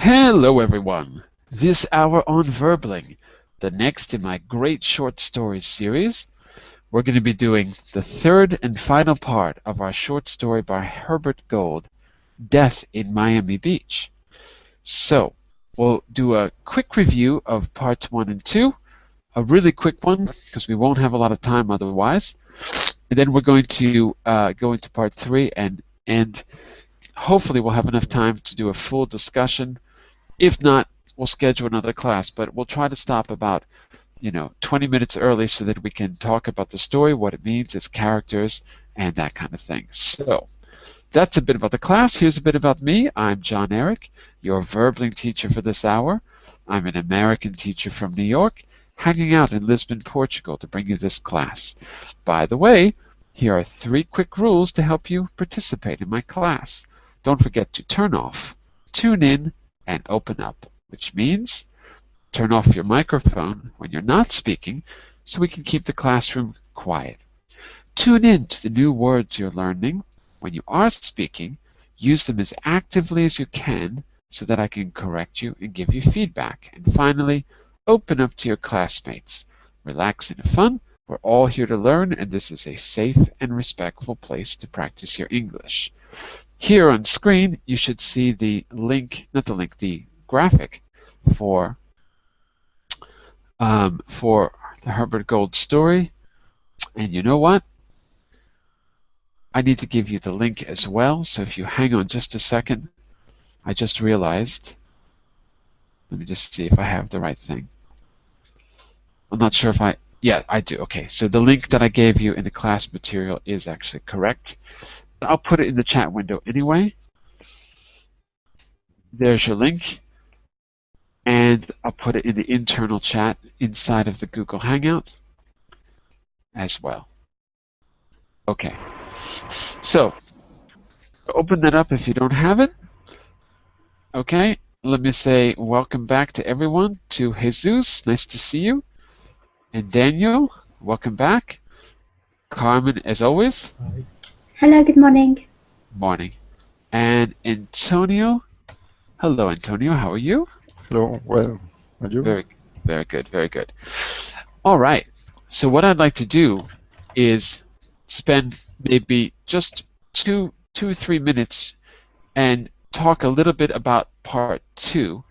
Hello everyone! This hour on Verbling, the next in my great short stories series, we're going to be doing the third and final part of our short story by Herbert Gold, Death in Miami Beach. So, we'll do a quick review of parts 1 and 2, a really quick one because we won't have a lot of time otherwise, and then we're going to go into part 3 and hopefully we'll have enough time to do a full discussion. If not, we'll schedule another class, but we'll try to stop about 20 minutes early so that we can talk about the story, what it means, its characters, and that kind of thing. So that's a bit about the class. Here's a bit about me. I'm Jon-Eric, your Verbling teacher for this hour. I'm an American teacher from New York, hanging out in Lisbon, Portugal to bring you this class. By the way, here are 3 quick rules to help you participate in my class. Don't forget to turn off, tune in, and open up, which means turn off your microphone when you're not speaking so we can keep the classroom quiet. Tune in to the new words you're learning. When you are speaking, use them as actively as you can so that I can correct you and give you feedback. And finally, open up to your classmates. Relax and have fun. We're all here to learn, and this is a safe and respectful place to practice your English. Here on screen, you should see the link, not the link, the graphic for the Herbert Gold story. And you know what? I need to give you the link as well. So if you hang on just a second, I just realized. Let me just see if I have the right thing. I'm not sure if yeah, I do. Okay, so the link that I gave you in the class material is actually correct. I'll put it in the chat window anyway. There's your link. And I'll put it in the internal chat inside of the Google Hangout as well. Okay. So, open that up if you don't have it. Okay. Let me say welcome back to everyone, to Jesus. Nice to see you. And Daniel, welcome back. Carmen, as always. Hi. Hello, good morning. Morning. And Antonio. Hello, Antonio. How are you? Hello. Well, are you? Very, very good. Very good. All right. So what I'd like to do is spend maybe just 3 minutes and talk a little bit about part 2.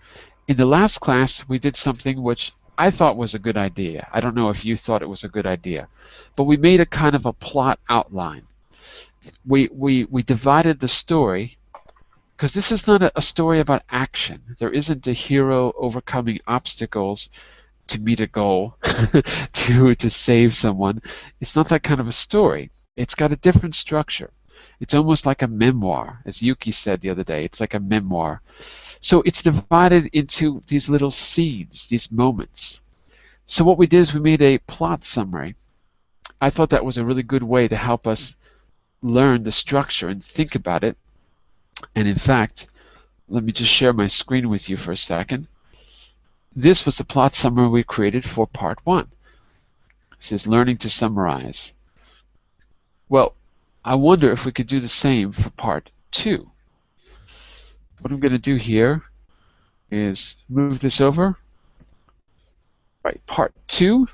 In the last class, we did something which I thought was a good idea. I don't know if you thought it was a good idea, but we made a kind of a plot outline. We divided the story, because this is not a story about action. There isn't a hero overcoming obstacles to meet a goal, to save someone. It's not that kind of a story. It's got a different structure. It's almost like a memoir, as Yuki said the other day. It's like a memoir. So it's divided into these little scenes, these moments. So what we did is we made a plot summary. I thought that was a really good way to help us learn the structure and think about it. And in fact, let me just share my screen with you for a second. This was the plot summary we created for part 1. It says learning to summarize. Well, I wonder if we could do the same for part 2. What I'm going to do here is move this over. Right, part 2.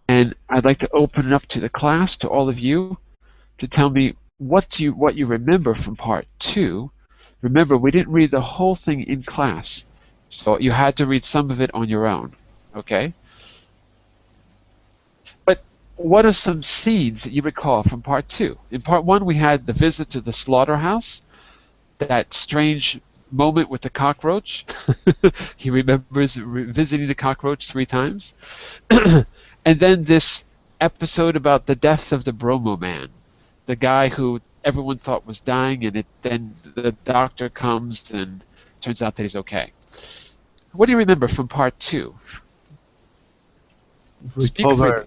And I'd like to open it up to the class, to all of you, to tell me what you remember from part 2. Remember, we didn't read the whole thing in class, so you had to read some of it on your own, okay? But what are some scenes that you recall from part 2? In part 1, we had the visit to the slaughterhouse, that strange moment with the cockroach. He remembers visiting the cockroach 3 times. And then this episode about the death of the Bromo Man, the guy who everyone thought was dying, and then the doctor comes and turns out that he's okay. What do you remember from part 2? Recover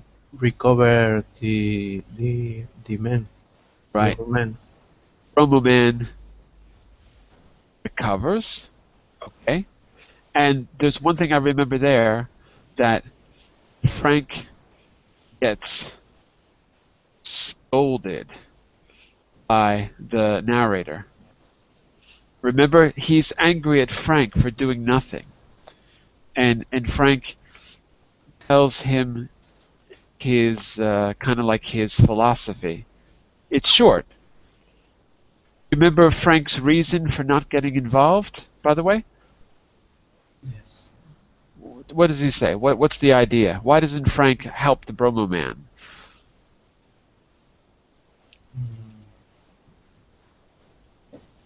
the man. Right. The man. Bromo Man recovers. Okay. And there's one thing I remember there, that Frank gets scolded by the narrator. Remember, he's angry at Frank for doing nothing. And Frank tells him his kind of like his philosophy. It's short. Remember Frank's reason for not getting involved, by the way? Yes. What does he say? What's the idea? Why doesn't Frank help the Bromo man?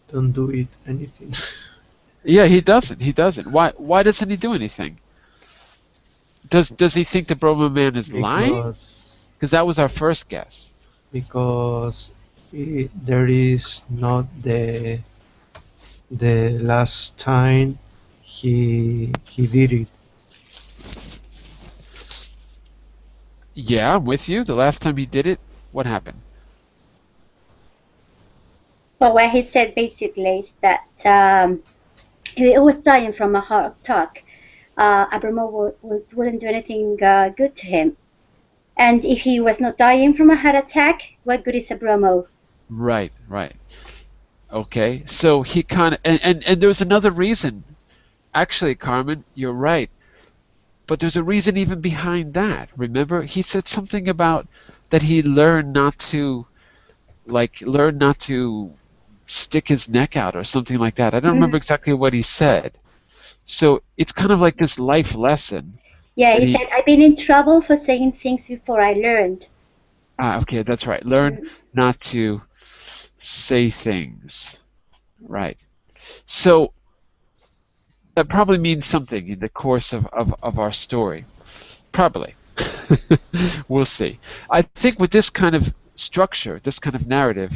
Don't do it anything. Yeah, he doesn't. He doesn't. Why doesn't he do anything? Does he think the Bromo man is lying? Because that was our first guess. Because there is not the last time he did it. Yeah, I'm with you. The last time he did it, what happened? Well, where he said basically that he was dying from a heart attack. Abramov wouldn't do anything good to him. And if he was not dying from a heart attack, what good is Abramov? Right. Okay, so he kind of, and there's another reason. Actually, Carmen, you're right. But there's a reason even behind that. Remember, he said something about that he learned not to stick his neck out or something like that. I don't remember exactly what he said. So it's kind of like this life lesson. Yeah, he said, I've been in trouble for saying things before I learned. Okay, that's right. Learn not to say things. Right. So that probably means something in the course of our story. Probably. We'll see. I think with this kind of structure, this kind of narrative,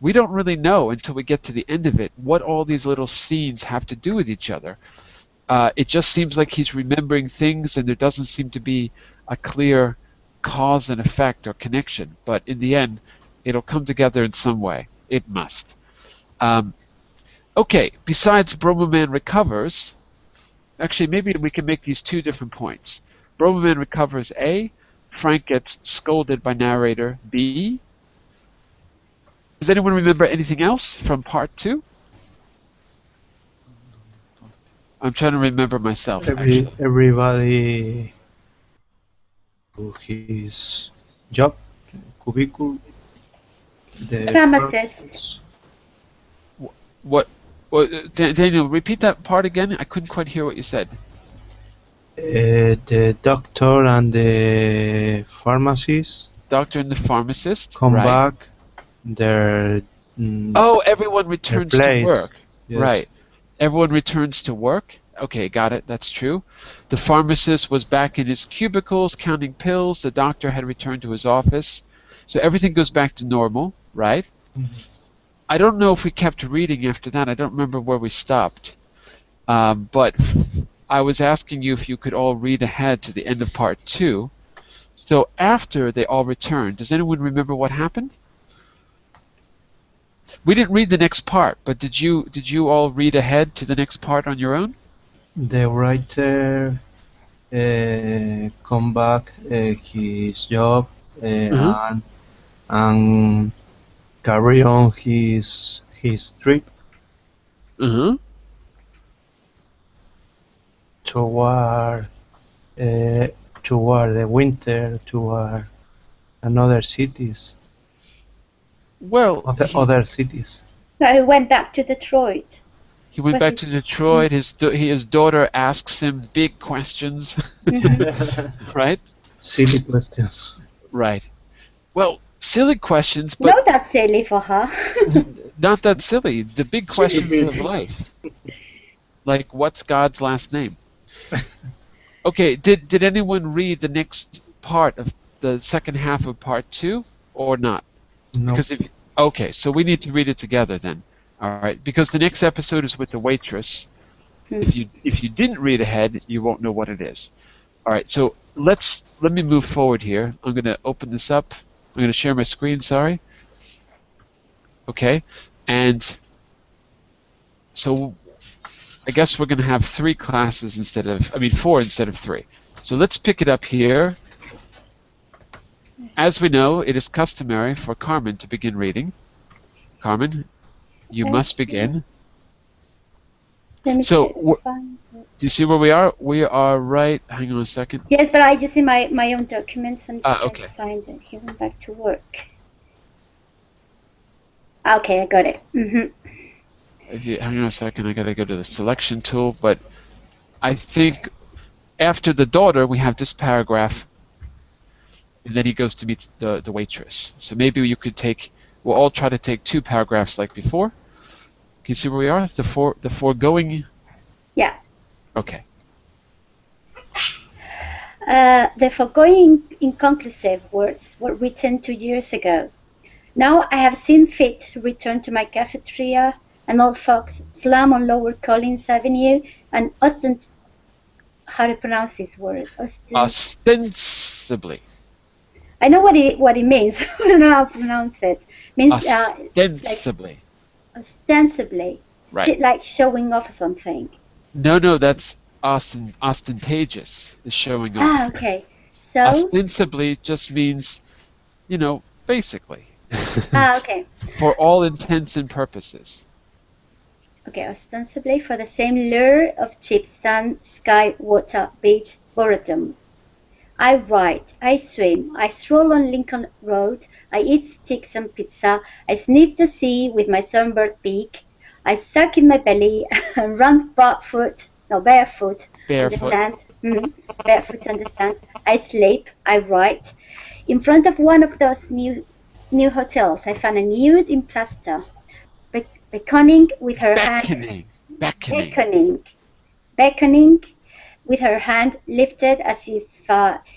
we don't really know until we get to the end of it what all these little scenes have to do with each other. It just seems like he's remembering things and there doesn't seem to be a clear cause and effect or connection. But in the end, it'll come together in some way. It must. Okay, besides Bromo Man recovers, actually maybe we can make these two different points. Bromo Man recovers A, Frank gets scolded by narrator B. Does anyone remember anything else from part 2? I'm trying to remember myself. Everybody to his job, cubicle. Pharmacist. What? Daniel, repeat that part again. I couldn't quite hear what you said. The doctor and the pharmacist. Doctor and the pharmacist come back. Their everyone returns to work. Yes. Right. Everyone returns to work. Okay, got it. That's true. The pharmacist was back in his cubicles counting pills. The doctor had returned to his office. So everything goes back to normal, right? Mm-hmm. I don't know if we kept reading after that. I don't remember where we stopped. But I was asking you if you could all read ahead to the end of part 2. So after they all returned, does anyone remember what happened? We didn't read the next part, but did you all read ahead to the next part on your own? The writer come back his job and carry on his trip toward the winter, toward another cities. Well, other cities. So he went back to Detroit. He went back to Detroit. His daughter asks him big questions, right? Silly questions. Right. Well, silly questions, but not that silly for her. Not that silly. The big questions of life, like what's God's last name? Okay. Did anyone read the next part of the second half of part 2 or not? No. Because okay, so we need to read it together then. All right, because the next episode is with the waitress. If you didn't read ahead, you won't know what it is. All right, so let me move forward here. I'm going to open this up. I'm going to share my screen. Sorry. Okay, and so I guess we're going to have 4 instead of 3. So let's pick it up here. As we know, it is customary for Carmen to begin reading. Carmen, you must begin. Let me So, find it. do you see where we are? We are right. Hang on a second. Yes, but I just see my own documents and trying Okay. to find it. He went back to work. Okay, I got it. If you hang on a second, I gotta go to the selection tool. But I think after the daughter, we have this paragraph, and then he goes to meet the waitress. So maybe you could take. We'll all try to take 2 paragraphs like before. Can you see where we are? The foregoing. Yeah. Okay. The foregoing inconclusive words were written 2 years ago. Now I have seen fit to return to my cafeteria, an old fox slum on Lower Collins Avenue, and how to pronounce this word? Ostensibly. I know what it means. I don't know how to pronounce it. Means Ostensibly. like ostensibly. Right. Is it like showing off something? No, that's ostentatious. Is showing off. Ah, okay. So. Ostensibly just means, basically. Ah, okay. For all intents and purposes. Okay, ostensibly for the same lure of cheap sun, sky, water, beach, boredom. I ride, I swim, I stroll on Lincoln Road, I eat sticks and pizza, I sniff the sea with my sunburned beak, I suck in my belly and run barefoot on the sand. Barefoot on the sand. I sleep, I write. In front of one of those new hotels, I found a nude in plaster, beckoning with her hand. Beckoning with her hand lifted as if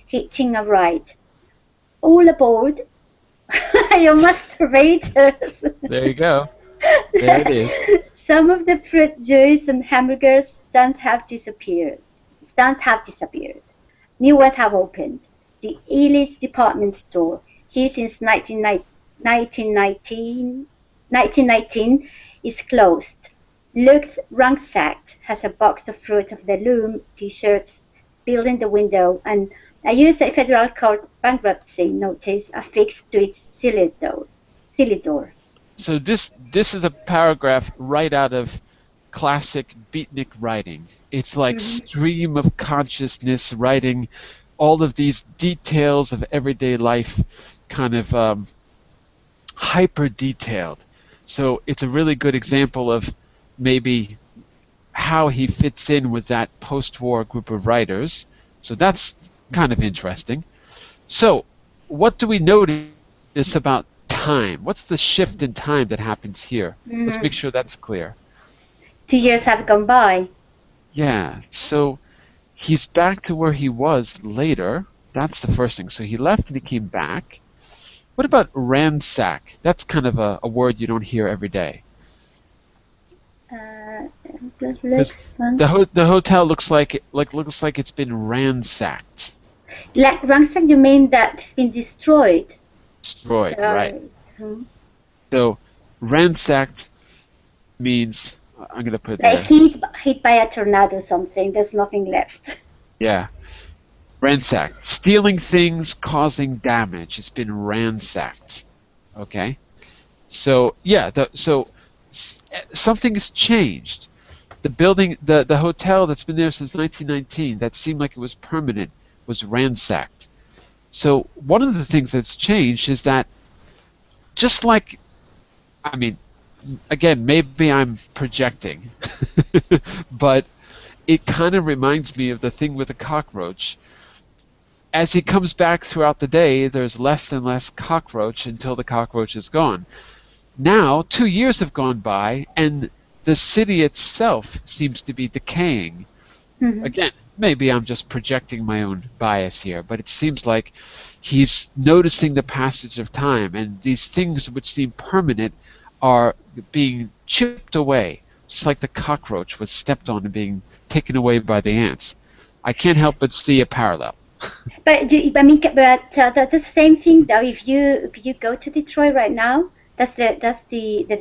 hitching a ride. All aboard. You masturbators. There you go. There it is. Some of the fruit juice and hamburgers stands have disappeared. New ones have opened. The Ely's department store, here since 1919, is closed. Looks ransacked, has a box of Fruit of the Loom t-shirts built in the window, and a U.S. federal court bankruptcy notice affixed to its silly door. So this is a paragraph right out of classic beatnik writing. It's like stream of consciousness writing, all of these details of everyday life, kind of hyper detailed. So it's a really good example of maybe how he fits in with that post-war group of writers. So that's kind of interesting. So what do we notice about time? What's the shift in time that happens here? Let's make sure that's clear. 2 years have gone by. Yeah, so he's back to where he was later. That's the first thing. So he left and he came back. What about ransack? That's kind of a word you don't hear every day. The hotel looks like it's been ransacked. Like ransacked, you mean that it's been destroyed? Destroyed, right. So ransacked means, I'm going to put like hit by a tornado or something. There's nothing left. Yeah. Ransacked. Stealing things, causing damage. It's been ransacked. Okay? So, yeah, so something has changed. The building, the hotel that's been there since 1919, that seemed like it was permanent, was ransacked. So one of the things that's changed is that just like, I mean, again, maybe I'm projecting, but it kind of reminds me of the thing with the cockroach. As he comes back throughout the day, there's less and less cockroach until the cockroach is gone. Now, 2 years have gone by, and the city itself seems to be decaying. Again, maybe I'm just projecting my own bias here, but it seems like he's noticing the passage of time, and these things which seem permanent are being chipped away, just like the cockroach was stepped on and being taken away by the ants. I can't help but see a parallel. But that's the same thing though. If you go to Detroit right now, that's the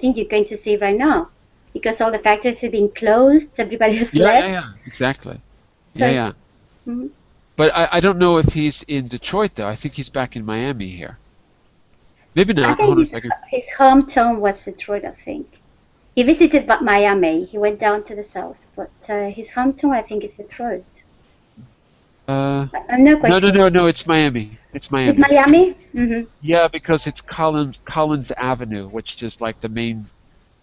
thing you're going to see right now, because all the factories are being closed. Everybody has left. Yeah, exactly. So, yeah. But I don't know if he's in Detroit though. I think he's back in Miami here. Maybe not. Hold on a second. His hometown was Detroit, I think. He visited Miami. He went down to the south, but his hometown, I think, is Detroit. I'm not quite sure. No. It's Miami. It's It's Miami. Miami? Mm-hmm. Yeah, because it's Collins Avenue, which is like the main,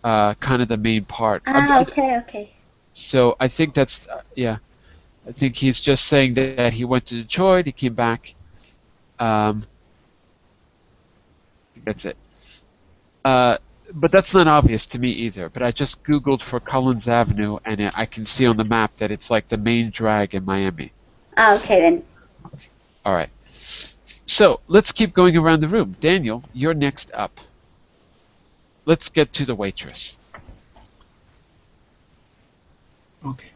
kind of the main part. Okay. So I think that's yeah. I think he's just saying that he went to Detroit. He came back. I think that's it. But that's not obvious to me either. But I just Googled for Collins Avenue, and I can see on the map that it's like the main drag in Miami. Okay then. All right. So let's keep going around the room. Daniel, you're next up. Let's get to the waitress. Okay.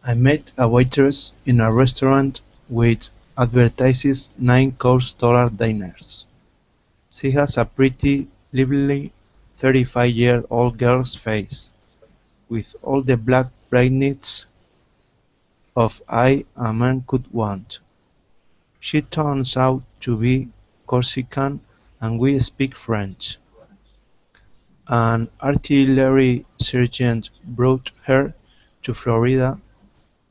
I met a waitress in a restaurant which advertises 9-course dollar dinners. She has a pretty, lively 35-year-old girl's face, with all the black brightness of eye a man could want. She turns out to be Corsican and we speak French. An artillery sergeant brought her to Florida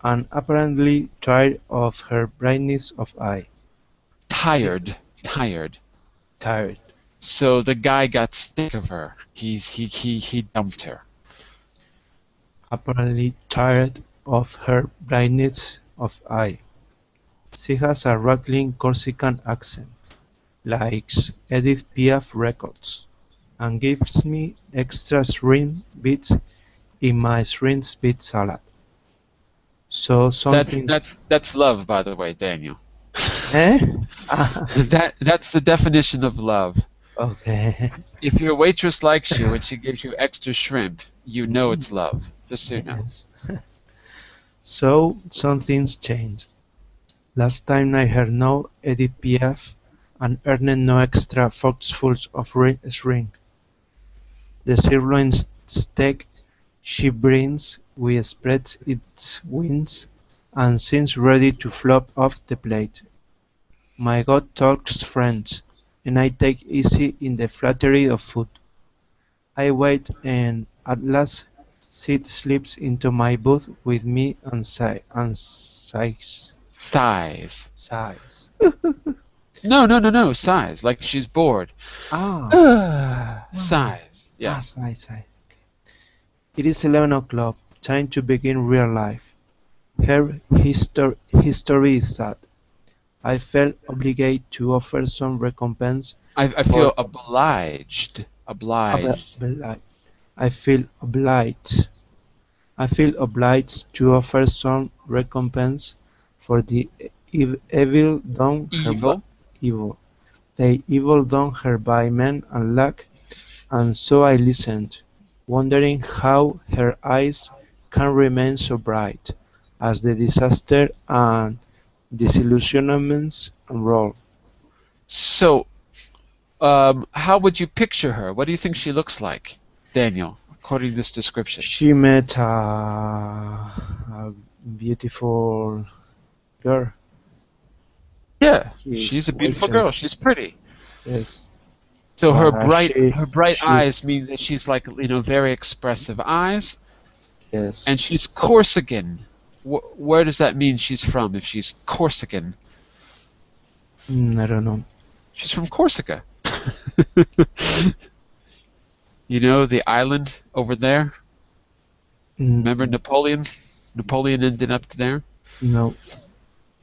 and apparently tired of her brightness of eye. Tired. Tired. So the guy got sick of her. He dumped her. Apparently tired of her brightness of eye. She has a rattling Corsican accent, likes Edith Piaf records, and gives me extra shrimp bits in my shrimp bit salad. So something. That's love, by the way, Daniel. Eh? That's the definition of love. Okay. If your waitress likes you and she gives you extra shrimp, you know it's love. Just so you know. Yes. So some things changed. Last time I heard no Edith Piaf and earned no extra forkfuls of shrimp. The sirloin steak she brings, we spread its wings and seems ready to flop off the plate. My God talks French, and I take easy in the flattery of food. I wait, and at last Sid slips into my booth with me and sighs. Sighs. Sighs. No. Sighs. Like she's bored. Sighs. Yeah. Sighs. It is 11 o'clock, time to begin real life. Her history is sad. I felt obligated to offer some recompense. I feel obliged. I feel obliged to offer some recompense for the evil done her by men and luck, and so I listened, wondering how her eyes can remain so bright as the disaster and disillusionments unroll. So, how would you picture her? What do you think she looks like, Daniel, according to this description? She met a beautiful girl. Yeah, she's a beautiful girl. She's pretty. Yes. So her bright eyes mean that she's like, very expressive eyes. Yes. And she's Corsican. Where does that mean she's from? If she's Corsican? I don't know. She's from Corsica. The island over there? Remember Napoleon? Napoleon ended up there? No.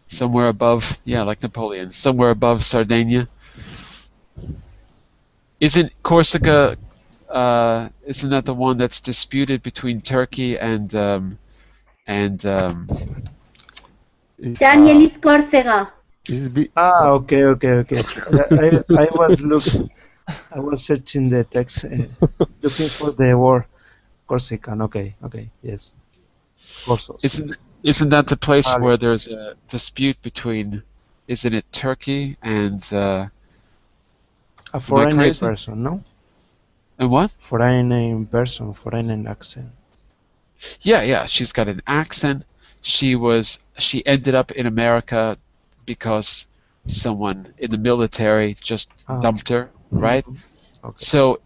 Somewhere above, like Napoleon, somewhere above Sardinia. Isn't Corsica, isn't that the one that's disputed between Turkey and Daniel is Corsica. Okay. I was searching the text, looking for the word Corsican. Okay, yes. Corsos. Isn't that the place where there's a dispute between, isn't it Turkey and a foreign person, no? And what? Foreign person, foreign accent. Yeah. She's got an accent. She ended up in America because someone in the military just dumped her, right? Okay. So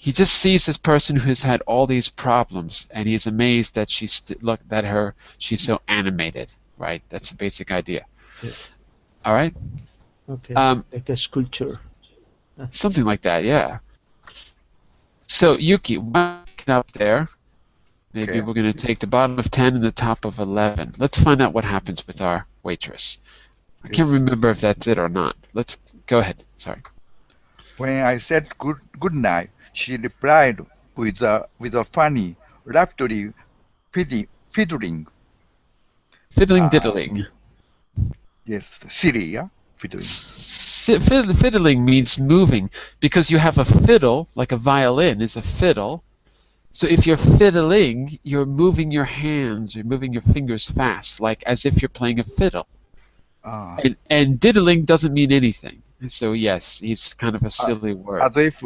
he just sees this person who's had all these problems, and he's amazed that she's so animated, right? That's the basic idea. Yes. All right. Okay. Um, Like a sculpture. something like that, yeah. So Yuki, one up there. Maybe Okay. we're going to take the bottom of 10 and the top of 11. Let's find out what happens with our waitress. I can't Yes. remember if that's it or not. Let's go ahead. Sorry. When I said good night, she replied with a funny, laughter fiddling. Fiddling Uh, diddling. yes, silly, yeah, fiddling. Fiddling means moving because you have a fiddle, like a violin is a fiddle. So if you're fiddling, you're moving your hands, you're moving your fingers fast, like as if you're playing a fiddle. Uh, And diddling doesn't mean anything. So yes, it's kind of a silly word. as if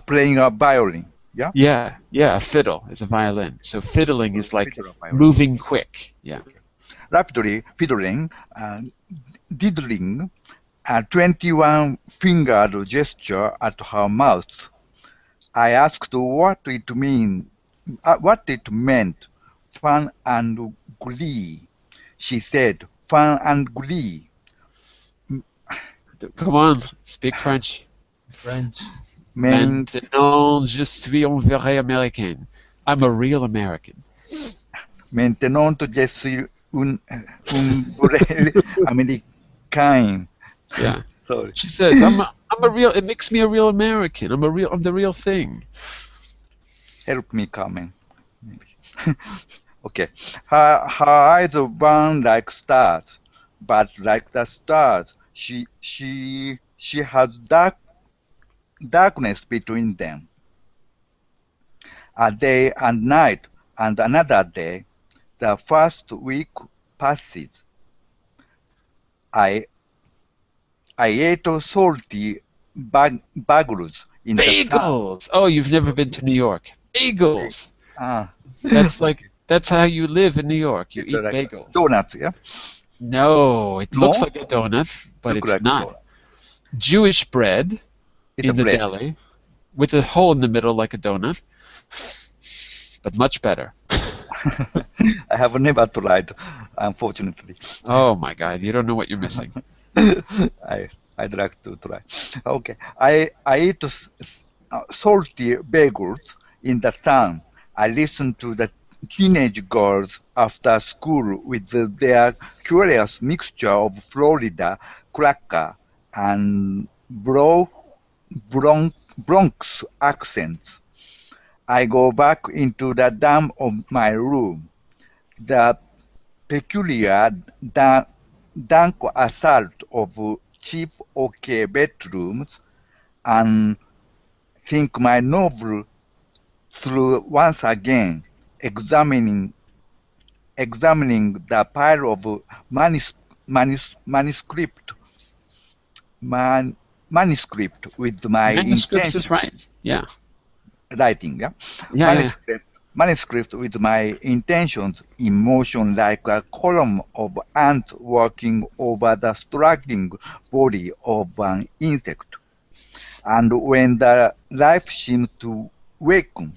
playing a violin, yeah. Yeah, a fiddle is a violin. So fiddling is like Fiddle, violin. moving quick. Yeah. Rapidly fiddling, diddling, a 21-fingered gesture at her mouth. I asked what it meant, fun and glee. She said, fun and glee. Come on, speak French. French. Maintenant, je suis un vrai américain. I'm a real American. Maintenant, je suis un vrai américain. Yeah. Sorry. She says, I'm a real. It makes me a real American. I'm the real thing. Help me, Carmen. Maybe. Okay. Her eyes burn like stars, but like the stars, she has darkness between them. A day and night, and another day. The first week passes. I ate salty bagels in the sun. Bagels. Oh, you've never been to New York. Bagels. Ah, That's how you live in New York. You it's eat like bagels. donuts, yeah? No, it looks No? like a donut, but Look it's like not. donut. Jewish bread It's in a the bread. deli with a hole in the middle like a donut, but much better. I have never tried, unfortunately. Oh my God, you don't know what you're missing. I'd like to try. Okay, I eat salty bagels in the sun. I listen to the teenage girls after school with their curious mixture of Florida cracker and Bronx accents. I go back into the dam of my room. The peculiar dank assault of cheap OK bedrooms, and think my novel through once again, examining the pile of manuscript with my Manuscripts is intention right. Yeah. writing, yeah? Yeah. Manuscript with my intentions in motion like a column of ants working over the struggling body of an insect. And when the life seems to weaken,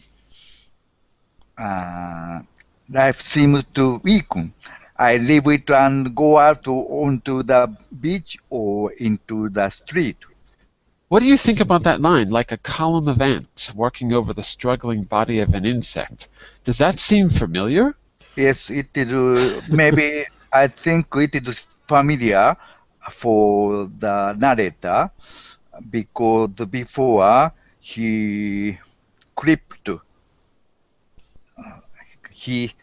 I leave it and go out onto the beach or into the street. What do you think about that line, like a column of ants working over the struggling body of an insect? Does that seem familiar? Yes, it is. Maybe I think it is familiar for the narrator because before he clipped, he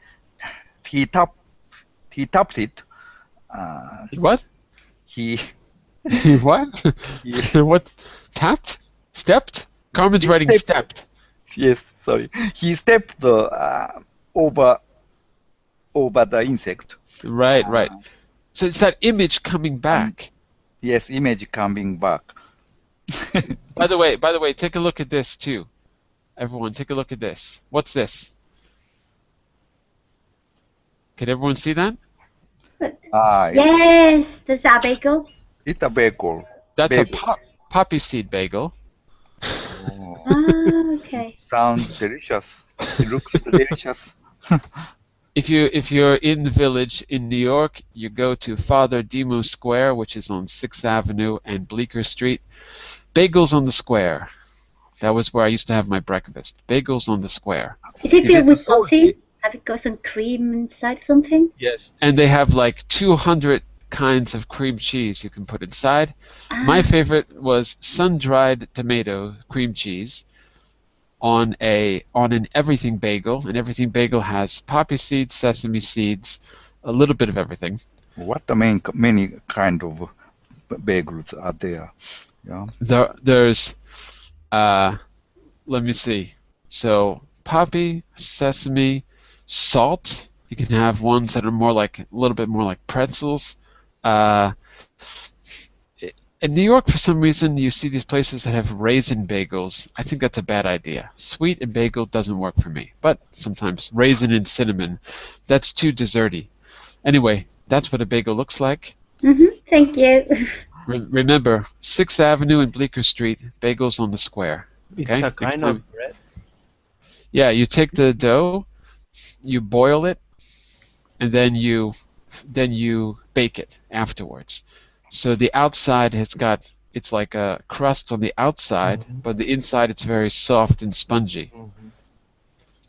tapped it. What? He What? he, What? Tapped? Stepped? Carmen's he writing stepped. stepped. Yes, sorry. He stepped over the insect. Right. So it's that image coming back. Yes, image coming back. By the way, take a look at this too. Everyone, take a look at this. What's this? Can everyone see that? Yes, that's a bagel. It's a bagel. That's Bagel. a poppy seed bagel. Oh. Ah, Sounds delicious. It looks delicious. If you're in the village in New York, you go to Father Demo Square, which is on 6th Avenue and Bleecker Street. Bagels on the Square. That was where I used to have my breakfast. Bagels on the Square. Is it Is filled it with salty? something? Have it got some cream inside something? Yes. And they have like 200 kinds of cream cheese you can put inside. My Ah, favorite was sun-dried tomato cream cheese on an everything bagel. An everything bagel has poppy seeds, sesame seeds, a little bit of everything. What many kind of bagels are there? Yeah. There's let me see. So poppy, sesame, salt. You can have ones that are more like a little bit more like pretzels. Uh, in New York, for some reason, you see these places that have raisin bagels. I think that's a bad idea. Sweet and bagel doesn't work for me. But sometimes raisin and cinnamon, that's too desserty. Anyway, that's what a bagel looks like. Thank you. Remember, 6th Avenue and Bleecker Street, bagels on the square. Okay? It's a Next kind time. of bread. Yeah, you take the dough, you boil it, and then you bake it afterwards. So the outside it's like a crust on the outside, but the inside it's very soft and spongy.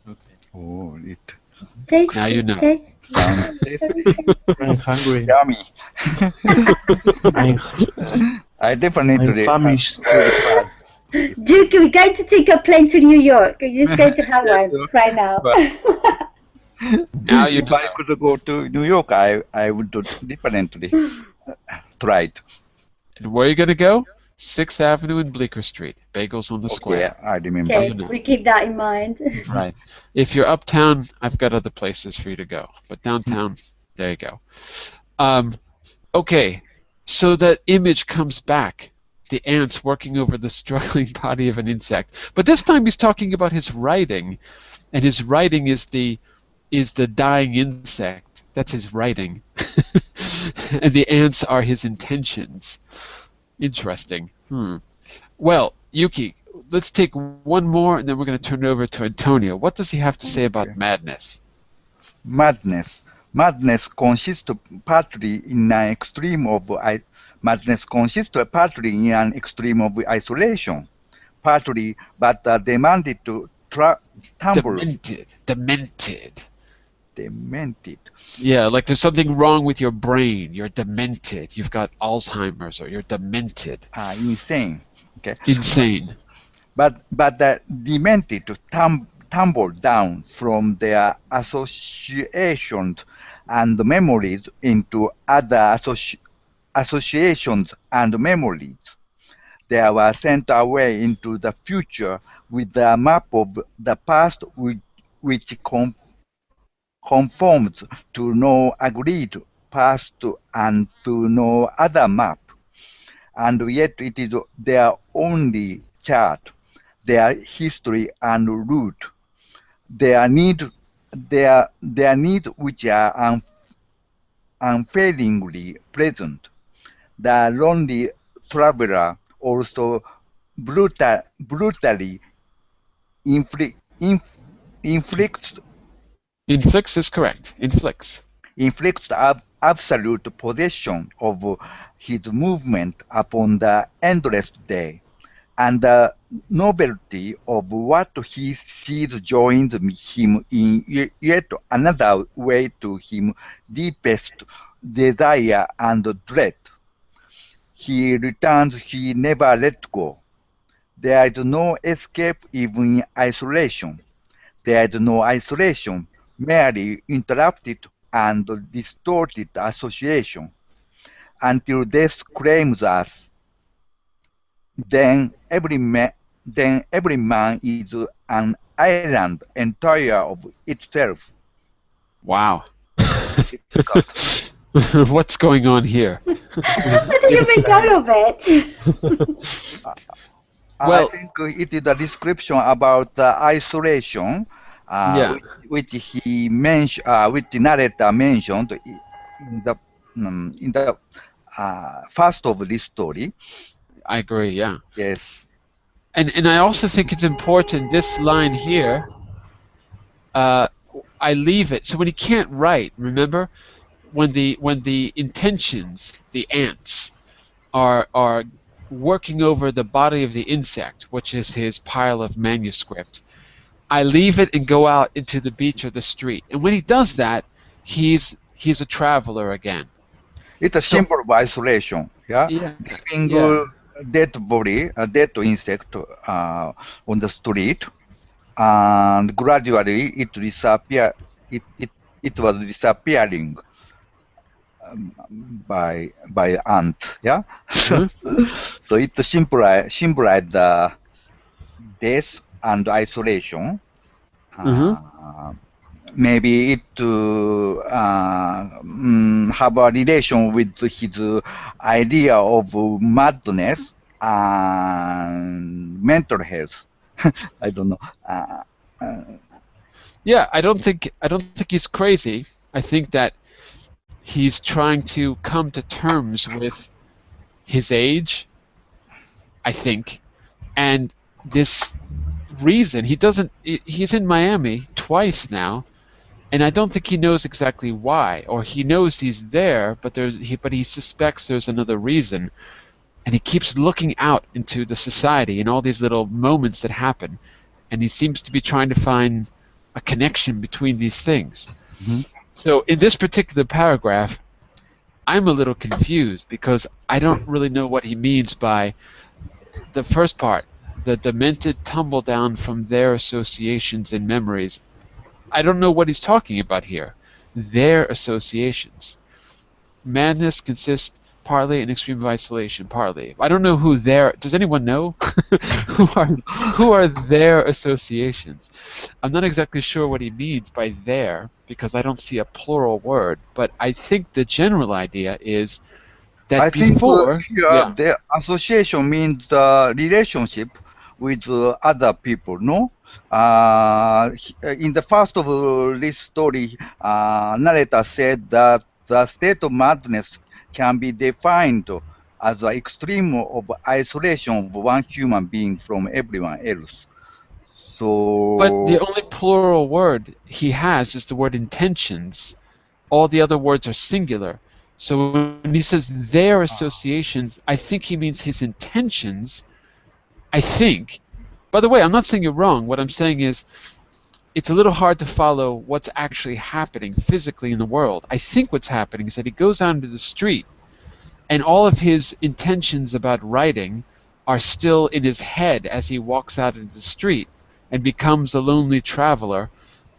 Okay. Oh, it Taste, Now you know. taste. sounds tasty. I'm hungry. Yummy. I'm, I definitely I'm famished. try. Duke, we're going to take a plane to New York. You're just going to have Yes, one right now. Now you If I know. could go to New York, I would definitely try it. And where are you gonna go? 6th Avenue and Bleecker Street. Bagels on the Okay, square. I remember. Okay, You know. we keep that in mind. Right. If you're uptown, I've got other places for you to go. But downtown, there you go. Okay, so that image comes back. The ants working over the struggling body of an insect. But this time he's talking about his writing, and his writing is the dying insect. That's his writing. And the ants are his intentions. Interesting. Well, Yuki, let's take one more, and then we're going to turn it over to Antonio. What does he have to say about madness? Madness. Madness consists partly in an extreme of isolation, partly but demanded to tumble. Demented. Demented. Yeah, like there's something wrong with your brain. You're demented. You've got Alzheimer's, or you're demented. Insane. Okay. Insane. But demented to tumble down from their associations and memories into other associations and memories. They were sent away into the future with a map of the past which conforms to no agreed past and to no other map. And yet it is their only chart, their history and route, their need which are unfailingly present. The lonely traveler also brutally inflicts Inflicts is correct. Inflicts. absolute possession of his movement upon the endless day, and the novelty of what he sees joins him in yet another way to his deepest desire and dread. He returns, he never let go. There is no escape even in isolation. There is no isolation, merely interrupted and distorted association, until death claims us. Then every man is an island entire of itself. Wow. Difficult. What's going on here? What do you make out of it? Well- I think it is a description about isolation, Yeah. which he mentioned, which the narrator mentioned in the first of this story. I agree, yeah. Yes. And I also think it's important, this line here, uh, I leave it. So when he can't write, remember, when the intentions, the ants, are working over the body of the insect, which is his pile of manuscript, I leave it and go out into the beach or the street. And when he does that, he's a traveler again. It's a So symbol of isolation. Yeah, yeah, leaving yeah. dead body, a dead insect on the street, and gradually it disappear. It was disappearing by ant. Yeah, Mhm, so it symbolize the death and isolation. mhm. Maybe it have a relation with his idea of madness and mental health. I don't know. Yeah, I don't think he's crazy. I think that he's trying to come to terms with his age, I think, and this reason he's in Miami twice now, and I don't think he knows exactly why, or he knows he's there, but he suspects there's another reason, and he keeps looking out into the society and all these little moments that happen, and he seems to be trying to find a connection between these things. Mhm. So in this particular paragraph, I'm a little confused because I don't really know what he means by the first part, the demented tumble down from their associations and memories. I don't know what he's talking about here. Their associations. Madness consists partly in extreme isolation, partly. I don't know who their. Does anyone know who are who are their associations? I'm not exactly sure what he means by their because I don't see a plural word. But I think the general idea is I that think before. here Yeah. the association means the relationship with other people, no? In the first of this story, narrator said that the state of madness can be defined as an extreme of isolation of one human being from everyone else. But the So, only plural word he has is the word intentions. All the other words are singular. So when he says their associations, I think he means his intentions. I think. By the way, I'm not saying you're wrong. What I'm saying is it's a little hard to follow what's actually happening physically in the world. I think what's happening is that he goes out into the street and all of his intentions about writing are still in his head as he walks out into the street and becomes a lonely traveler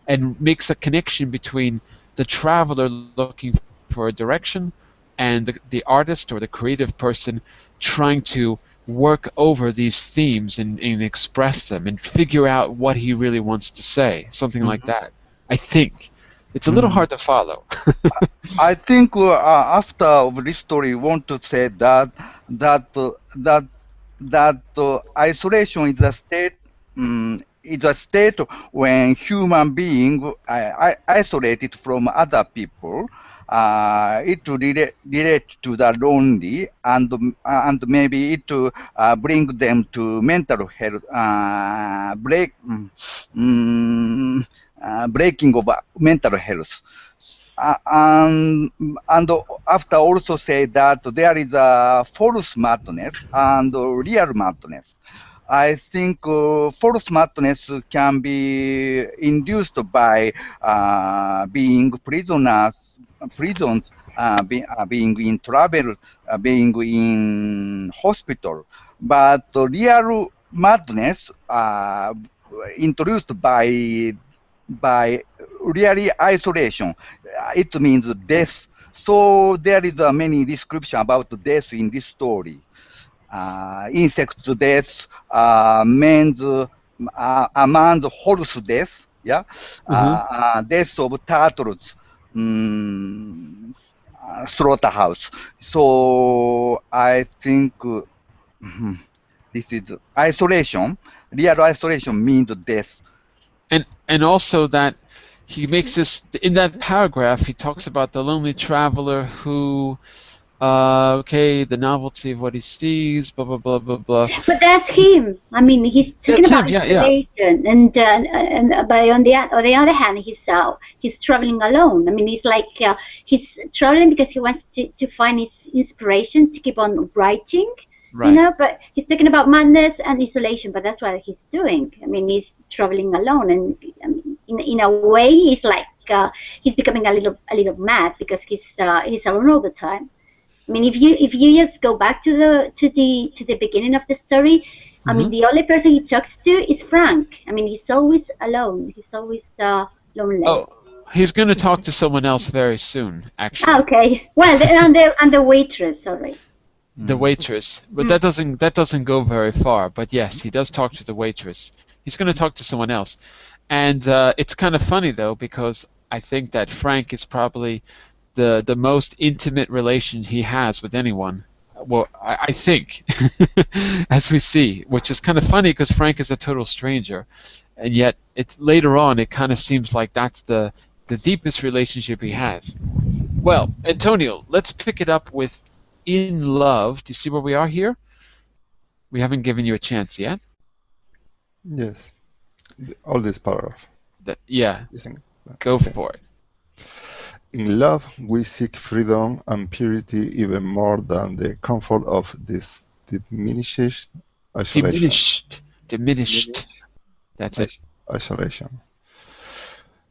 and makes a connection between the traveler looking for a direction and the artist or the creative person trying to work over these themes and express them and figure out what he really wants to say, something like mhm, that. I think. It's a little mhm. hard to follow. I think after this story, want to say that that isolation is a state. Is a state when human being isolated from other people. It relate to the lonely and maybe it bring them to mental health breaking of mental health. And after also say that there is a false madness and real madness. I think false madness can be induced by prisons, being in travel, being in hospital. But real madness introduced by really isolation. It means death. So there is many description about death in this story. Insects death, a man's horse death, yeah, Hmm. death of turtles, slaughterhouse. So I think this is isolation. Real isolation means death. And also that he makes this in that paragraph he talks about the lonely traveler who Okay, the novelty of what he sees, blah blah blah blah blah. But that's him. I mean, he's talking That's about him. Yeah, yeah. isolation, and but on the other hand, he's traveling alone. I mean, he's like he's traveling because he wants to find his inspiration to keep on writing, you Right. know. But he's talking about madness and isolation. But that's what he's doing. I mean, he's traveling alone, and I mean, in a way, he's like he's becoming a little mad because he's alone all the time. I mean, if you just go back to the beginning of the story, I Hmm. mean, the only person he talks to is Frank. I mean, he's always alone. He's always lonely. Oh, he's going to talk to someone else very soon, Ah, actually. okay. Well, and the waitress, sorry. The waitress, but Mm. that doesn't go very far. But yes, he does talk to the waitress. He's going to talk to someone else, and it's kind of funny though because I think that Frank is probably the most intimate relation he has with anyone. Well, I think, as we see, which is kind of funny because Frank is a total stranger, and yet it's later on it kind of seems like that's the deepest relationship he has. Well, Antonio, let's pick it up with In Love. Do you see where we are here? We haven't given you a chance yet. Yes, all this paragraph. Yeah, Isn't it? go Okay. for it. In love, we seek freedom and purity even more than the comfort of this diminished isolation. Diminished. That's it. Is- Isolation.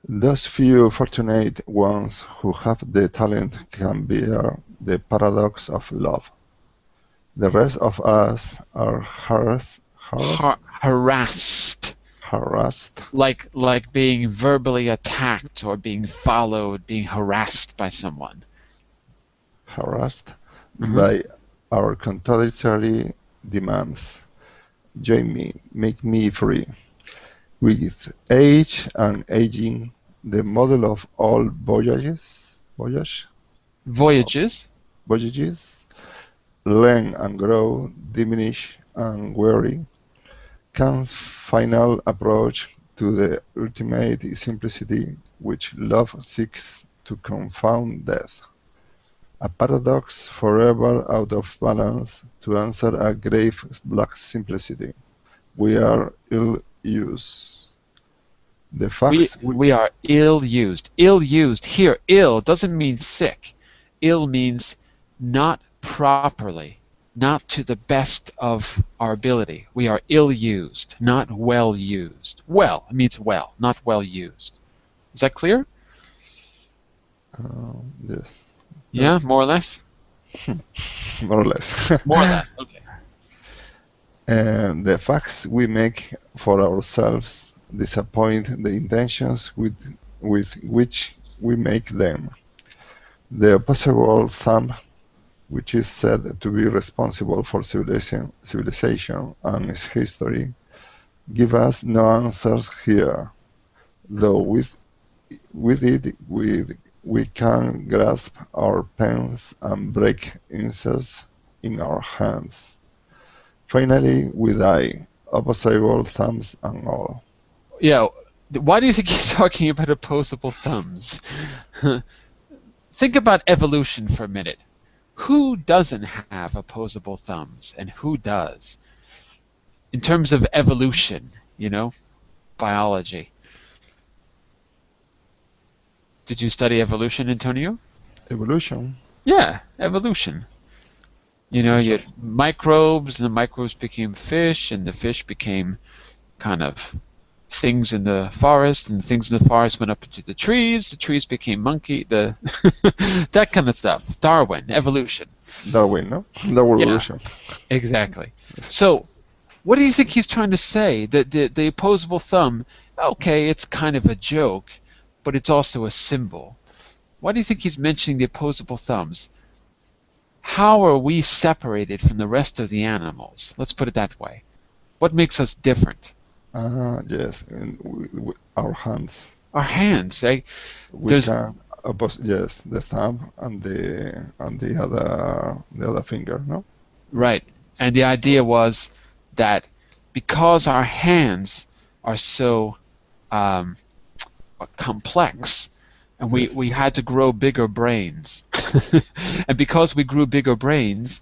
Those few fortunate ones who have the talent can bear the paradox of love. The rest of us are Harassed. harassed, Like being verbally attacked or being followed, being harassed by someone. harassed Hmm. by our contradictory demands. Join me, make me free. With age and aging, the model of all Voyages. voyages, learn and grow, diminish and weary, comes final approach to the ultimate simplicity which love seeks to confound death. A paradox forever out of balance to answer a grave black simplicity. We are ill used. The We facts we we are ill used. Ill used here. Ill doesn't mean sick. Ill means not properly, not to the best of our ability. We are ill used, not well used. Well means well, not well used. Is that clear? yes, Yeah, more or less. more or less. More or less. Okay. And the facts we make for ourselves disappoint the intentions with which we make them. The opposable thumb, which is said to be responsible for civilization and its history, give us no answers here, though with it we can grasp our pens and break incense in our hands. Finally, we die, opposable thumbs and all. Yeah. Why do you think he's talking about opposable thumbs? Think about evolution for a minute. Who doesn't have opposable thumbs and who does? In terms of evolution, biology. Did you study evolution, Antonio? Evolution. Yeah, evolution. You had microbes, and the microbes became fish, and the fish became kind of things in the forest, and things in the forest went up into the trees became monkey, that kind of stuff. Darwin, evolution. Darwin, no? Darwin Yeah, evolution. exactly. So, what do you think he's trying to say? The opposable thumb, okay, it's kind of a joke, but it's also a symbol. Why do you think he's mentioning the opposable thumbs? How are we separated from the rest of the animals? Let's put it that way. What makes us different? Yes, and our hands. Our hands. We There's can yes, the thumb and the other finger, no? right, and the idea was that because our hands are so um, complex, and we Yes. we had to grow bigger brains. And because we grew bigger brains,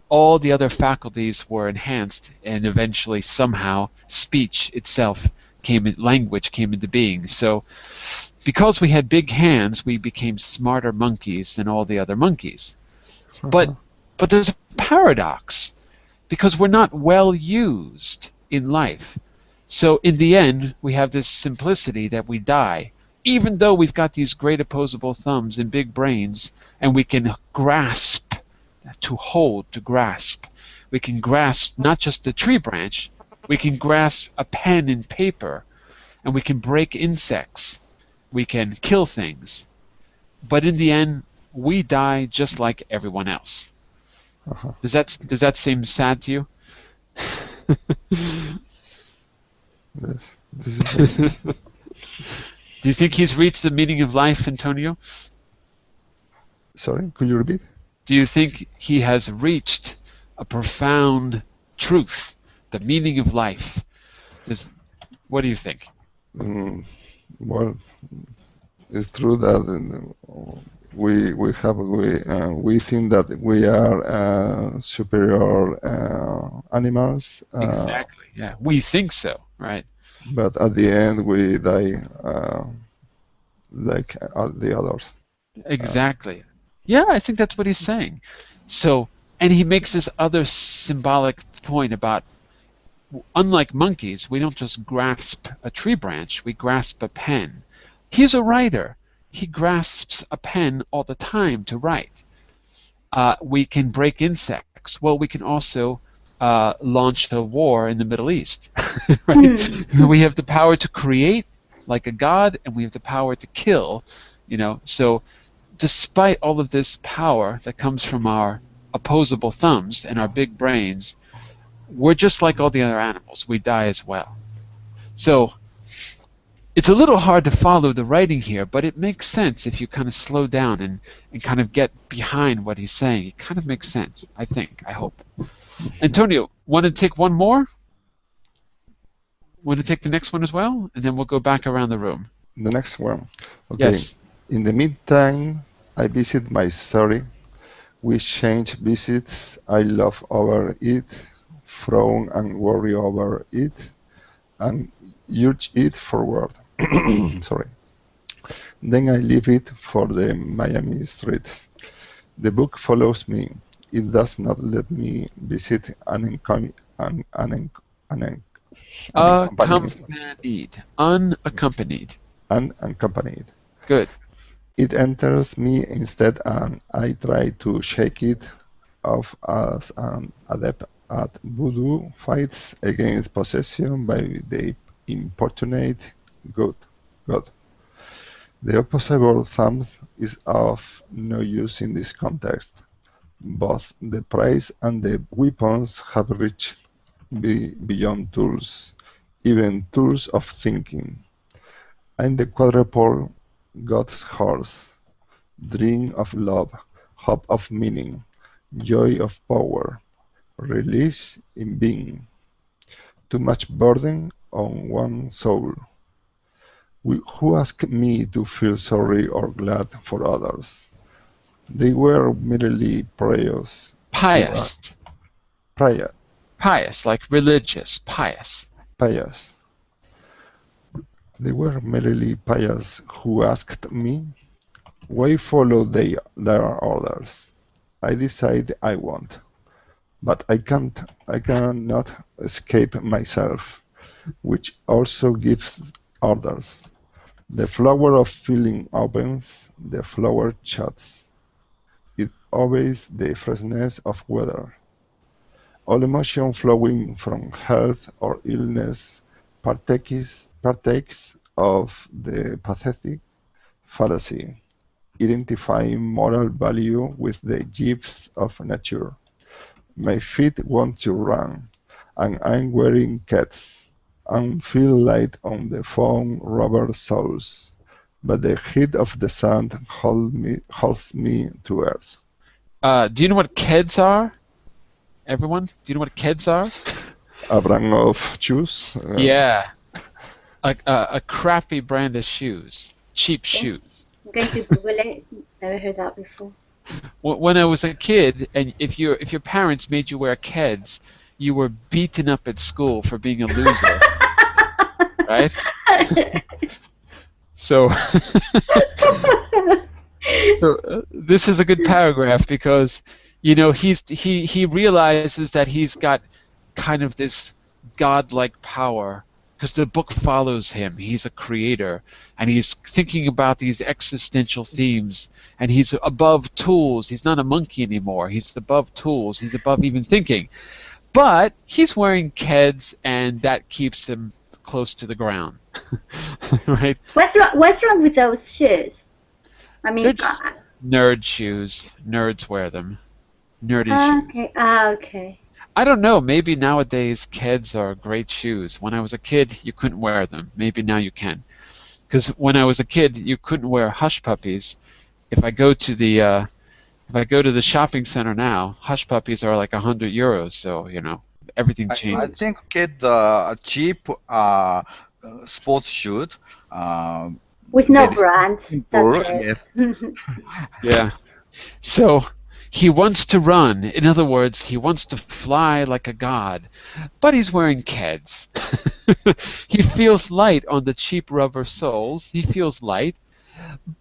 all the other faculties were enhanced, and eventually somehow speech itself language came into being. So because we had big hands, we became smarter monkeys than all the other monkeys. But there's a paradox, because we're not well used in life. So in the end, we have this simplicity that we die, even though we've got these great opposable thumbs and big brains, and we can grasp, to hold, to grasp. We can grasp not just the tree branch, we can grasp a pen and paper, and we can break insects. We can kill things. But in the end, we die just like everyone else. Does that seem sad to you? Yes, this is Do you think he's reached the meaning of life, Antonio? Sorry, could you repeat? Do you think he has reached a profound truth, the meaning of life? What do you think? Well, it's true that we think that we are superior animals. Exactly. Yeah, we think so, right? But at the end, we die like the others. Exactly. Yeah, I think that's what he's saying. So, and he makes this other symbolic point about, unlike monkeys, we don't just grasp a tree branch, we grasp a pen. He's a writer. He grasps a pen all the time to write. We can break insects. Well, we can also launch a war in the Middle East. Right? We have the power to create like a god, and we have the power to kill. So despite all of this power that comes from our opposable thumbs and our big brains, we're just like all the other animals. We die as well. So it's a little hard to follow the writing here, but it makes sense if you kind of slow down and kind of get behind what he's saying. It kind of makes sense, I think, I hope. Antonio, want to take one more? Want to take the next one as well? And then we'll go back around the room. The next one. Okay. Yes. In the meantime, I visit my story. We change visits. I laugh over it, frown and worry over it, and urge it forward. Sorry. Then I leave it for the Miami streets. The book follows me. It does not let me visit unaccompanied. Unaccompanied. Good. It enters me instead, and I try to shake it off as an adept at voodoo fights against possession by the importunate God. The opposable thumb is of no use in this context. Both the price and the weapons have reached beyond tools, even tools of thinking. I'm the quadruple God's horse, dream of love, hope of meaning, joy of power, release in being. Too much burden on one soul. Who asked me to feel sorry or glad for others? They were merely pious. Pious. Pious, like religious, pious. Pious. They were merely pious who asked me, why follow their orders? I decide I won't. But I cannot escape myself, which also gives orders. The flower of feeling opens, the flower shuts. It obeys the freshness of weather. All emotion flowing from health or illness partakes of the pathetic fallacy, identifying moral value with the gifts of nature. My feet want to run, and I'm wearing cats, and feel light on the foam rubber soles, but the heat of the sun holds me to earth. Do you know what Keds are? Everyone? Do you know what Keds are? A brand of shoes? Yeah. A crappy brand of shoes. Cheap shoes. I'm going to Google it. Never heard that before. When I was a kid, and if your parents made you wear Keds, you were beaten up at school for being a loser, right? So, this is a good paragraph because, he realizes that he's got kind of this godlike power because the book follows him. He's a creator, and he's thinking about these existential themes, and he's above tools. He's not a monkey anymore. He's above tools. He's above even thinking. But he's wearing Keds, and that keeps him close to the ground, right? What's wrong with those shoes? I mean, They're just nerd shoes. Nerds wear them. Nerdy shoes. okay, okay. I don't know. Maybe nowadays Keds are great shoes. When I was a kid, you couldn't wear them. Maybe now you can. Because when I was a kid, you couldn't wear Hush Puppies. If I go to the shopping center now, Hush Puppies are like €100. So everything I changes. think get cheap sports shoes. With no Very brand. simple, That's yes. it. Yeah. So he wants to run. In other words, he wants to fly like a god, but he's wearing Keds. He feels light on the cheap rubber soles. He feels light,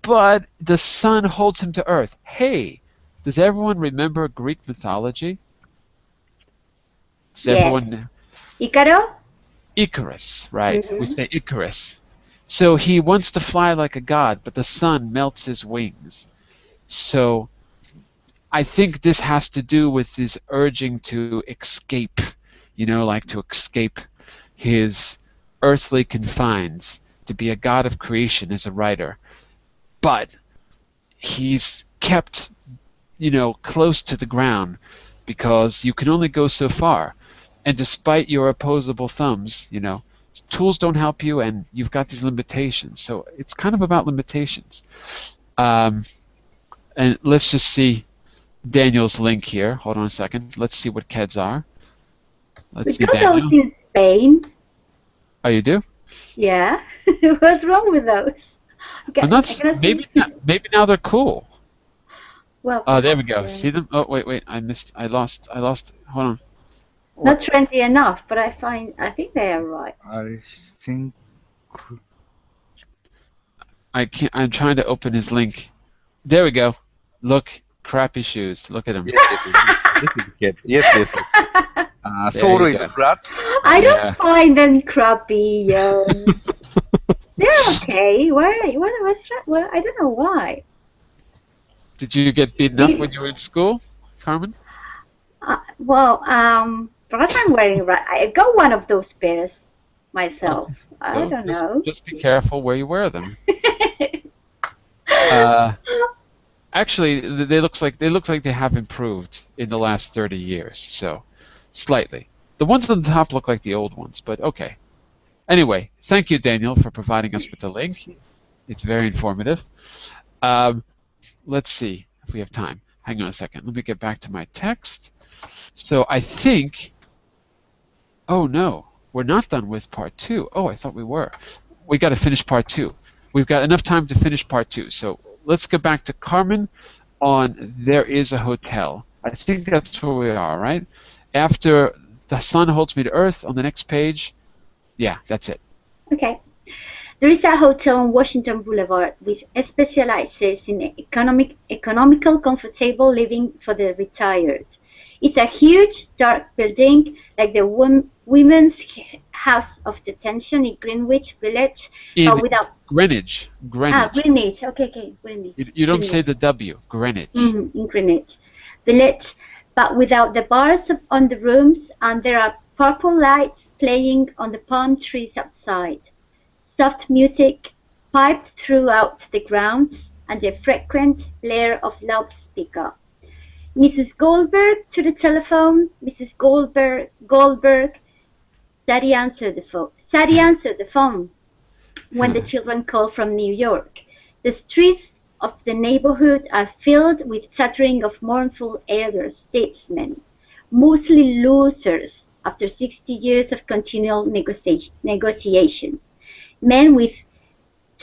but the sun holds him to earth. Hey, does everyone remember Greek mythology? Does Yes. everyone? Icaro? Icarus, right? We Mhm. say Icarus. So he wants to fly like a god, but the sun melts his wings. So I think this has to do with his urging to escape, like to escape his earthly confines, to be a god of creation as a writer. But he's kept, close to the ground because you can only go so far. And despite your opposable thumbs, tools don't help you, and you've got these limitations. So it's kind of about limitations. And let's just see Daniel's link here. Hold on a second. Let's see what Keds are. We Let's see got those Daniel. in Spain. Oh, you do? Yeah. What's wrong with those? I'm not. Maybe now they're cool. Well, Oh, there we go. yeah. See them? Oh, wait. I lost. Hold on. Not trendy enough, but I think they are right. I think I can't. I'm trying to open his link. There we go. Look, crappy shoes. Look at them. yes, this is good. Yes. There Sole you is go. flat. I don't Yeah. find them crappy. They're okay. What's that? Well, I don't know why. Did you get beaten up when you were in school, Carmen? Perhaps I'm wearing right. I got one of those pairs myself. I So don't know. Just be careful where you wear them. Actually, they look like they have improved in the last 30 years. So, slightly. The ones on the top look like the old ones, but okay. Anyway, thank you, Daniel, for providing us with the link. It's very informative. Let's see if we have time. Hang on a second. Let me get back to my text. So I think. Oh no, we're not done with part 2. Oh, I thought we were. We got to finish part 2. We've got enough time to finish part 2. So let's go back to Carmen on There Is a Hotel. I think that's where we are, right? After the sun holds me to earth on the next page. Yeah, that's it. Okay. There is a hotel on Washington Boulevard which specializes in economical, comfortable living for the retired. It's a huge, dark building like the Women's House of Detention in Greenwich Village, but without Greenwich. Greenwich. Okay, Greenwich. You don't say the W. Greenwich. In Greenwich Village, but without the bars on the rooms, and there are purple lights playing on the palm trees outside. Soft music piped throughout the grounds, and a frequent blare of loudspeaker. Mrs. Goldberg to the telephone. Mrs. Goldberg. Sadie answered the phone when the children called from New York. The streets of the neighborhood are filled with chattering of mournful elder statesmen, mostly losers after 60 years of continual negotiation. Men with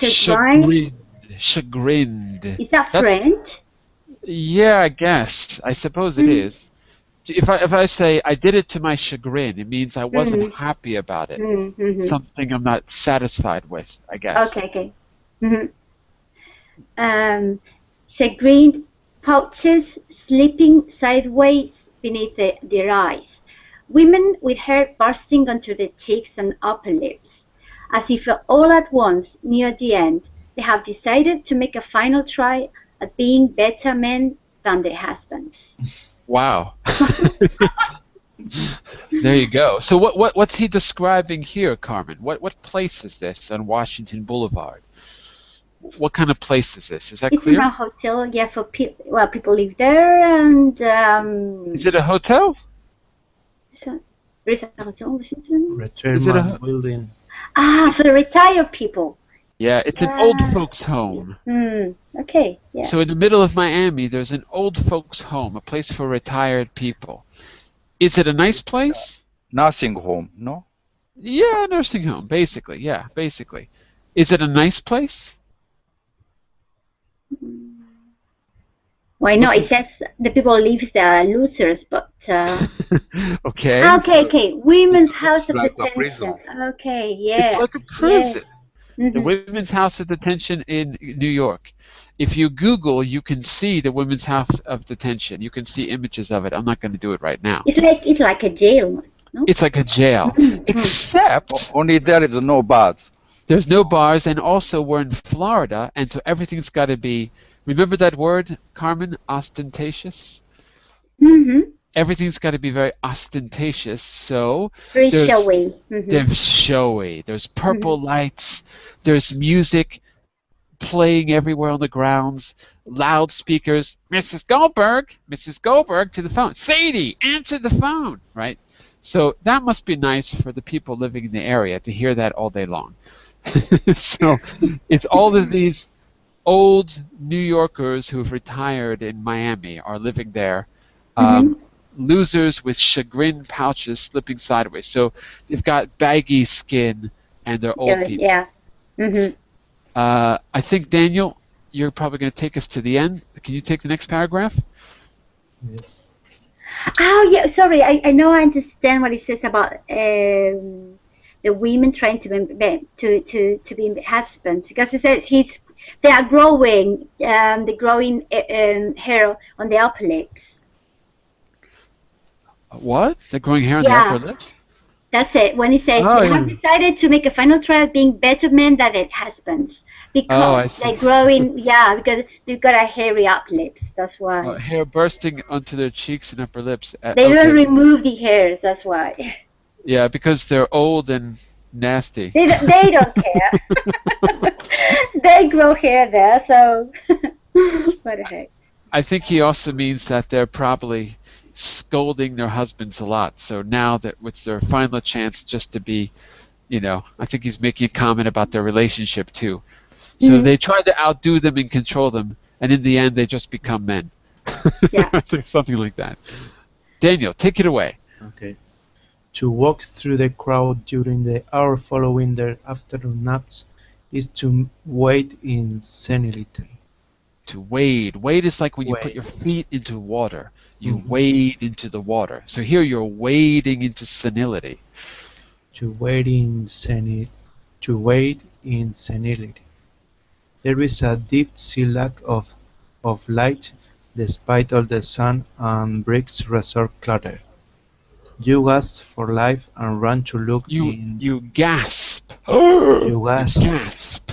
Chagrined. Is that French? Yeah, I guess. I suppose it Mm, is. If I say I did it to my chagrin, it means I wasn't mm, happy about it. mm. Something I'm not satisfied with, I guess. Okay, okay. Hmm. Um, Chagrin pouches slipping sideways beneath their eyes. Women with hair bursting onto their cheeks and upper lips. As if all at once, near the end, they have decided to make a final try at being better men than their husbands. Wow. There you go. So what's he describing here, Carmen? What place is this on Washington Boulevard? What kind of place is this? Is that It's in clear? a hotel, yeah, for people live there, and Is it a hotel? so, there is a hotel in Washington. Is it a Retirement building. Ah, for the retired people. Yeah, it's an old Ah, folks home. okay, yeah. So in the middle of Miami, there's an old folks home, a place for retired people. Is it a nice place? Nursing home, no? Yeah, nursing home, basically. Yeah, basically. Is it a nice place? Why not? Looking. It says the people live there are losers, but Okay. okay. Women's It House looks of like a Detention. prison. Okay, It's yeah, like a yeah. prison. The Mhm. Women's House of Detention in New York. If you Google, you can see the Women's House of Detention. You can see images of it. I'm not going to do it right now. It's like a jail, no? It's like a jail, Mm. except Only there is no bars. there's no bars, and also we're in Florida, and so everything's got to be. Remember that word, Carmen? Ostentatious? Mhm. Everything's got to be very ostentatious. So Very there's showy. Mhm. there's showy. There's purple Mhm. lights. There's music playing everywhere on the grounds. Loudspeakers. Mrs. Goldberg to the phone. Sadie, answer the phone. Right. So that must be nice for the people living in the area to hear that all day long. So it's all of these old New Yorkers who've retired in Miami are living there. Um, Mhm. losers with chagrin pouches slipping sideways. So they've got baggy skin and they're old Yeah, people. yeah. Mhm. I think, Daniel, you're probably going to take us to the end. Can you take the next paragraph? Yes. Oh yeah, sorry. I know I understand what it says about the women trying to be husbands because it says they are growing hair on the upper lips. What? The growing hair on the upper Yeah, lips? that's it. When it says Oh, they have yeah. decided to make a final try at being better men than their husbands Oh, because I see. they're growing. Yeah, because they've got a hairy upper lips. That's why Hair bursting onto their cheeks and upper lips. they don't Okay. remove the hairs. That's why. Yeah, because they're old and nasty. They don't care. They grow hair there, so what the heck? I think he also means that they're probably scolding their husbands a lot. So now that it's their final chance just to be, I think he's making a comment about their relationship too. So Mm, they try to outdo them and control them, and in the end, they just become men. yeah. I think something like that. Daniel, take it away. Okay. To walk through the crowd during the hour following their afternoon naps is to wade in senility. To wade. Wade is like when you put Wade. your feet into water. You Mhm. wade into the water. So here you're wading into senility. To wade in senility. There is a deep sea lack of light despite all the sun and bricks resort clatter. You gasp for life and run to look in. You gasp. You You gasp. gasp.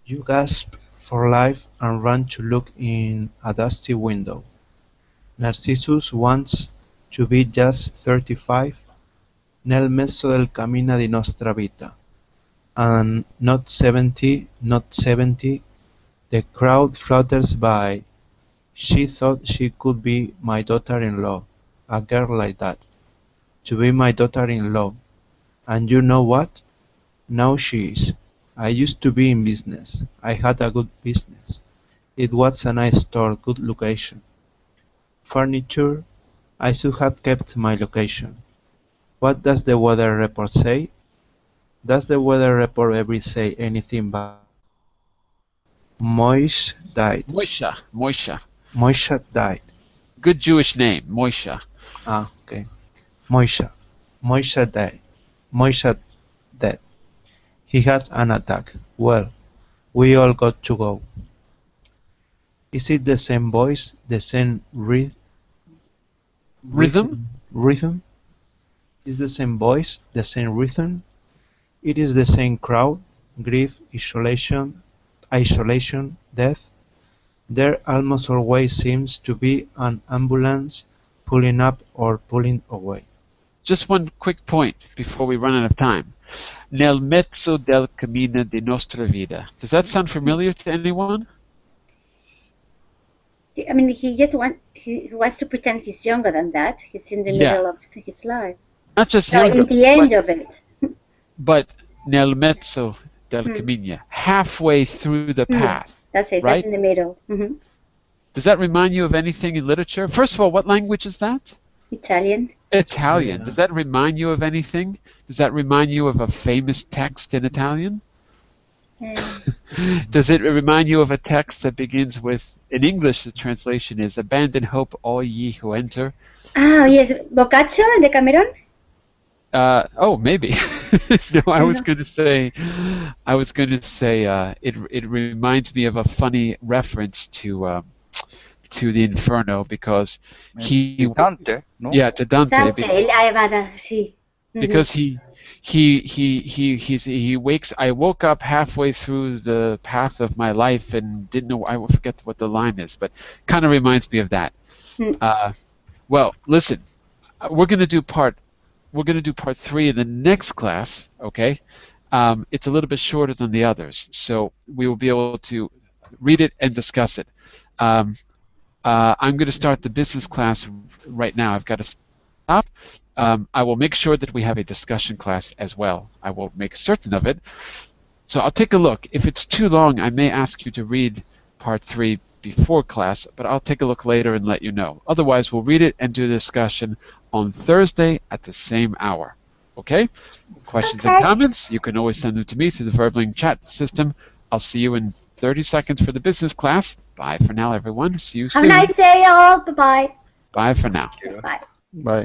You gasp for life and run to look in a dusty window. Narcissus wants to be just 35, nel mezzo del cammino di nostra vita, and not 70, not 70. The crowd flutters by. She thought she could be my daughter-in-law, a girl like that, to be my daughter-in-law. And you know what? Now she is. I used to be in business. I had a good business. It was a nice store, good location. Furniture, I should have kept my location. What does the weather report say? Does the weather report ever say anything bad? Moish died. Moisha. Moisha. Moisha died. Good Jewish name, Moisha. Ah, okay. Moisha. Moisha died. Moisha dead. He had an attack. Well, we all got to go. Is it the same voice, the same Rhythm? rhythm? Is the same voice, the same rhythm? It is the same crowd, grief, isolation, death. There almost always seems to be an ambulance pulling up or pulling away. Just one quick point before we run out of time. Nel mezzo del cammino di nostra vida. Does that sound familiar to anyone? I mean, he wants to pretend he's younger than that. He's in the middle of his life. Not just No, younger, in the end of it. but nel mezzo del cammino, halfway through the path. That's it. Right? That's in the middle. Mm-hmm. Does that remind you of anything in literature? First of all, what language is that? Italian. Italian. Yeah. Does that remind you of anything? Does that remind you of a famous text in Italian? Does it remind you of a text that begins with, in English the translation is, abandon hope all ye who enter? Oh, yes. Boccaccio and Decameron? Oh, maybe. No, I was going to say, it reminds me of a funny reference to the Inferno because Dante, no? yeah, to Dante, Sì. because he wakes. I woke up halfway through the path of my life and didn't know. I forget what the line is, but kind of reminds me of that. Well, listen, we're gonna do part 3 in the next class. Okay, it's a little bit shorter than the others, so we will be able to read it and discuss it. I'm going to start the business class right now. I've got to stop. I will make sure that we have a discussion class as well. I will make certain of it. So I'll take a look. If it's too long, I may ask you to read part 3 before class, but I'll take a look later and let you know. Otherwise, we'll read it and do the discussion on Thursday at the same hour. Okay? Questions and comments, you can always send them to me through the Verbling chat system. I'll see you in 30 seconds for the business class. Bye for now, everyone. See you soon. Have a nice day, all. Bye-bye. Bye for now. Bye. Bye.